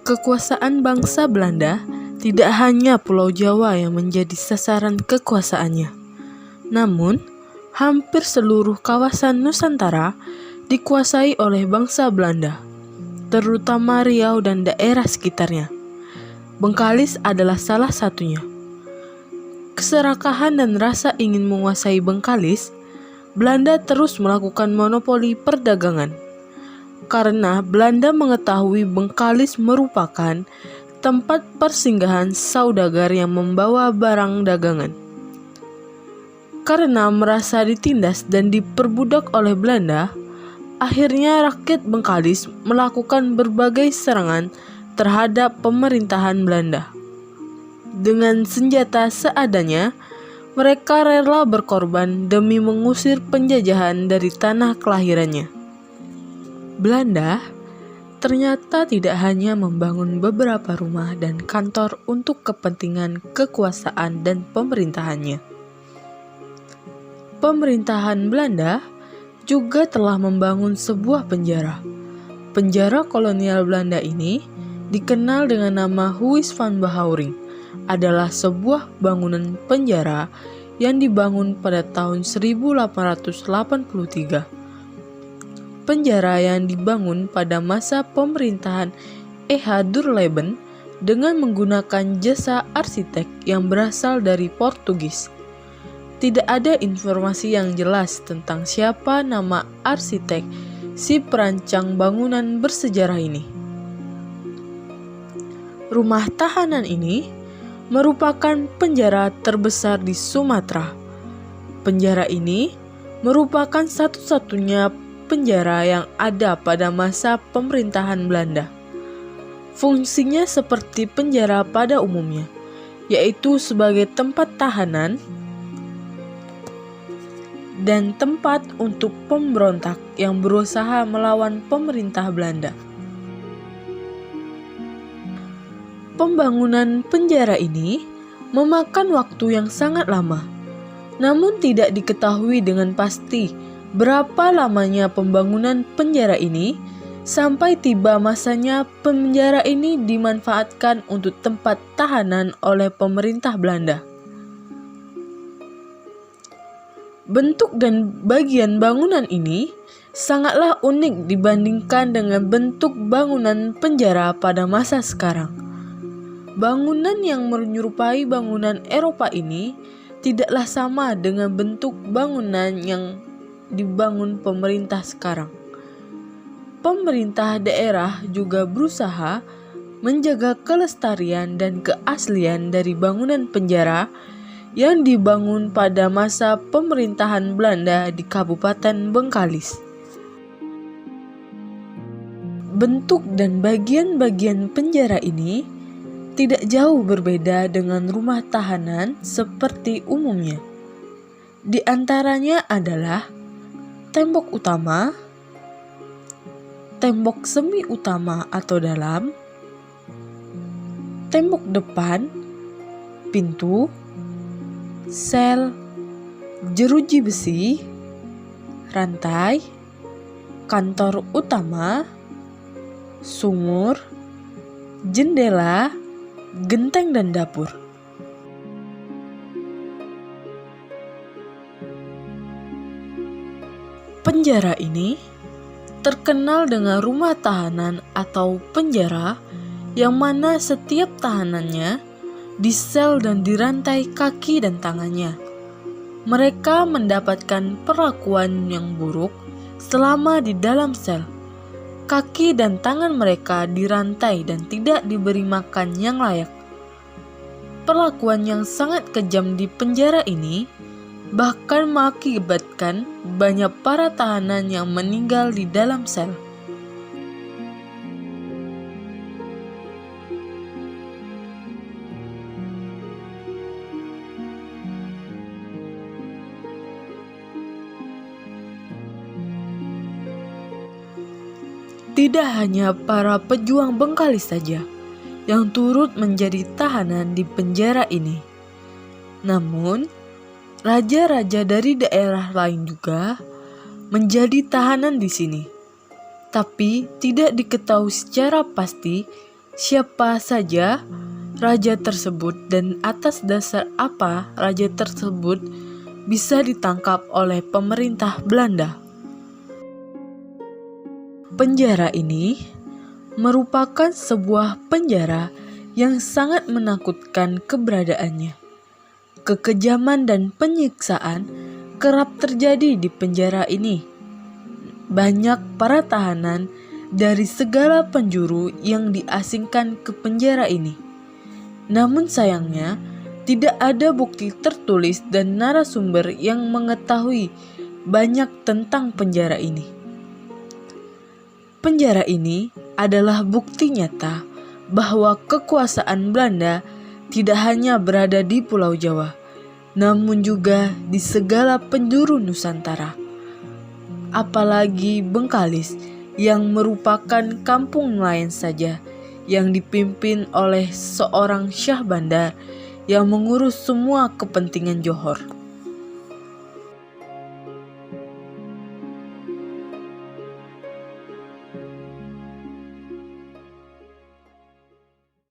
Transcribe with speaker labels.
Speaker 1: Kekuasaan bangsa Belanda tidak hanya Pulau Jawa yang menjadi sasaran kekuasaannya, namun hampir seluruh kawasan Nusantara dikuasai oleh bangsa Belanda, terutama Riau dan daerah sekitarnya. Bengkalis adalah salah satunya. Keserakahan dan rasa ingin menguasai Bengkalis, Belanda terus melakukan monopoli perdagangan. Karena Belanda mengetahui Bengkalis merupakan tempat persinggahan saudagar yang membawa barang dagangan. Karena merasa ditindas dan diperbudak oleh Belanda, akhirnya rakyat Bengkalis melakukan berbagai serangan terhadap pemerintahan Belanda. Dengan senjata seadanya, mereka rela berkorban demi mengusir penjajahan dari tanah kelahirannya. Belanda ternyata tidak hanya membangun beberapa rumah dan kantor untuk kepentingan kekuasaan dan pemerintahannya. Pemerintahan Belanda juga telah membangun sebuah penjara. Penjara kolonial Belanda ini dikenal dengan nama Huis van Behouwering, adalah sebuah bangunan penjara yang dibangun pada tahun 1883. Penjara yang dibangun pada masa pemerintahan E.H. Durleben dengan menggunakan jasa arsitek yang berasal dari Portugis. Tidak ada informasi yang jelas tentang siapa nama arsitek si perancang bangunan bersejarah ini. Rumah tahanan ini merupakan penjara terbesar di Sumatera. Penjara ini merupakan satu-satunya penjara yang ada pada masa pemerintahan Belanda. Fungsinya seperti penjara pada umumnya, yaitu sebagai tempat tahanan dan tempat untuk pemberontak yang berusaha melawan pemerintah Belanda. Pembangunan penjara ini memakan waktu yang sangat lama, namun tidak diketahui dengan pasti berapa lamanya pembangunan penjara ini sampai tiba masanya penjara ini dimanfaatkan untuk tempat tahanan oleh pemerintah Belanda. Bentuk dan bagian bangunan ini sangatlah unik dibandingkan dengan bentuk bangunan penjara pada masa sekarang. Bangunan yang menyerupai bangunan Eropa ini tidaklah sama dengan bentuk bangunan yang dibangun pemerintah sekarang. Pemerintah daerah juga berusaha menjaga kelestarian dan keaslian dari bangunan penjara yang dibangun pada masa pemerintahan Belanda di Kabupaten Bengkalis. Bentuk dan bagian-bagian penjara ini tidak jauh berbeda dengan rumah tahanan seperti umumnya. Di antaranya adalah tembok utama, tembok semi utama atau dalam, tembok depan, pintu, sel, jeruji besi, rantai, kantor utama, sumur, jendela, genteng dan dapur. Penjara ini terkenal dengan rumah tahanan atau penjara yang mana setiap tahanannya disel dan dirantai kaki dan tangannya. Mereka mendapatkan perlakuan yang buruk selama di dalam sel. Kaki dan tangan mereka dirantai dan tidak diberi makan yang layak. Perlakuan yang sangat kejam di penjara ini bahkan mengakibatkan banyak para tahanan yang meninggal di dalam sel. Tidak hanya para pejuang Bengkalis saja yang turut menjadi tahanan di penjara ini, namun raja-raja dari daerah lain juga menjadi tahanan di sini. Tapi tidak diketahui secara pasti siapa saja raja tersebut dan atas dasar apa raja tersebut bisa ditangkap oleh pemerintah Belanda. Penjara ini merupakan sebuah penjara yang sangat menakutkan keberadaannya. Kekejaman dan penyiksaan kerap terjadi di penjara ini. Banyak para tahanan dari segala penjuru yang diasingkan ke penjara ini. Namun sayangnya, tidak ada bukti tertulis dan narasumber yang mengetahui banyak tentang penjara ini. Penjara ini adalah bukti nyata bahwa kekuasaan Belanda tidak hanya berada di Pulau Jawa, namun juga di segala penjuru Nusantara. Apalagi Bengkalis yang merupakan kampung nelayan saja yang dipimpin oleh seorang Syah Bandar yang mengurus semua kepentingan Johor.